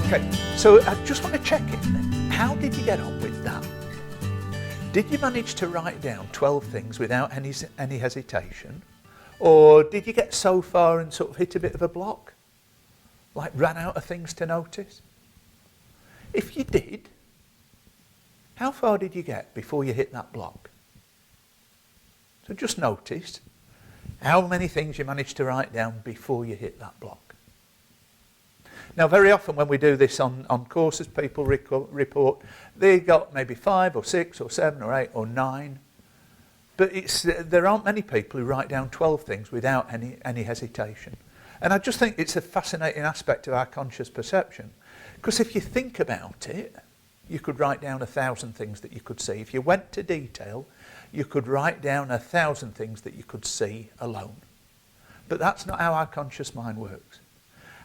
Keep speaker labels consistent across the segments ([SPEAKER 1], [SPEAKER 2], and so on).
[SPEAKER 1] Okay, so I just want to check in. How did you get on with that? Did you manage to write down 12 things without any hesitation? Or did you get so far and sort of hit a bit of a block? Like ran out of things to notice? If you did, how far did you get before you hit that block? So just notice how many things you managed to write down before you hit that block. Now, very often when we do this on courses, people report they got maybe 5 or 6 or 7 or 8 or 9. But there aren't many people who write down 12 things without any hesitation. And I just think it's a fascinating aspect of our conscious perception. Because if you think about it, you could write down 1,000 things that you could see. If you went to detail, you could write down 1,000 things that you could see alone. But that's not how our conscious mind works.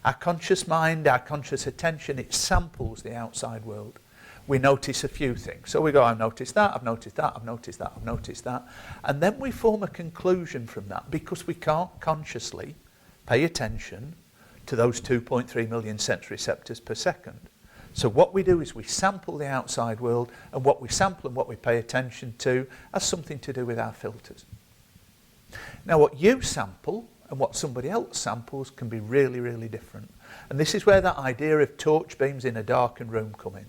[SPEAKER 1] Our conscious mind, our conscious attention, it samples the outside world. We notice a few things. So we go, I've noticed that, I've noticed that, I've noticed that, I've noticed that. And then we form a conclusion from that because we can't consciously pay attention to those 2.3 million sense receptors per second. So what we do is we sample the outside world, and what we sample and what we pay attention to has something to do with our filters. Now what you sample and what somebody else samples can be really, really different. And this is where that idea of torch beams in a darkened room come in.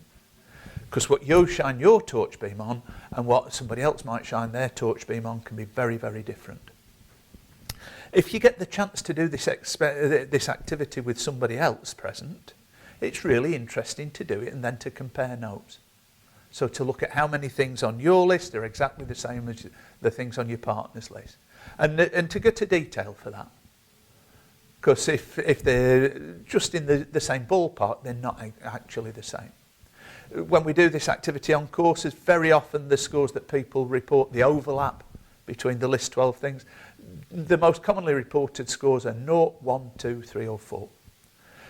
[SPEAKER 1] Because what you shine your torch beam on and what somebody else might shine their torch beam on can be very, very different. If you get the chance to do this activity with somebody else present, it's really interesting to do it and then to compare notes. So to look at how many things on your list are exactly the same as the things on your partner's list. And to get to detail for that. Because if they're just in the same ballpark, they're not actually the same. When we do this activity on courses, very often the scores that people report, the overlap between the list 12 things, the most commonly reported scores are 0, 1, 2, 3 or 4.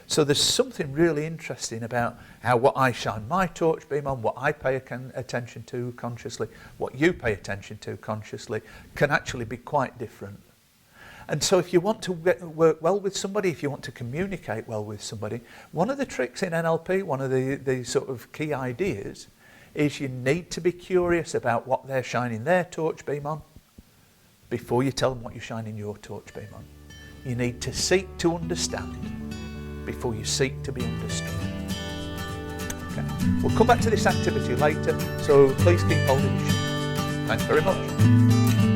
[SPEAKER 1] So there's something really interesting about how what I shine my torch beam on, what I pay attention to consciously, what you pay attention to consciously, can actually be quite different. And so if you want to work well with somebody, if you want to communicate well with somebody, one of the tricks in NLP, one of the sort of key ideas, is you need to be curious about what they're shining their torch beam on before you tell them what you're shining your torch beam on. You need to seek to understand before you seek to be understood. Okay. We'll come back to this activity later, so please keep holding your shift. Thanks very much.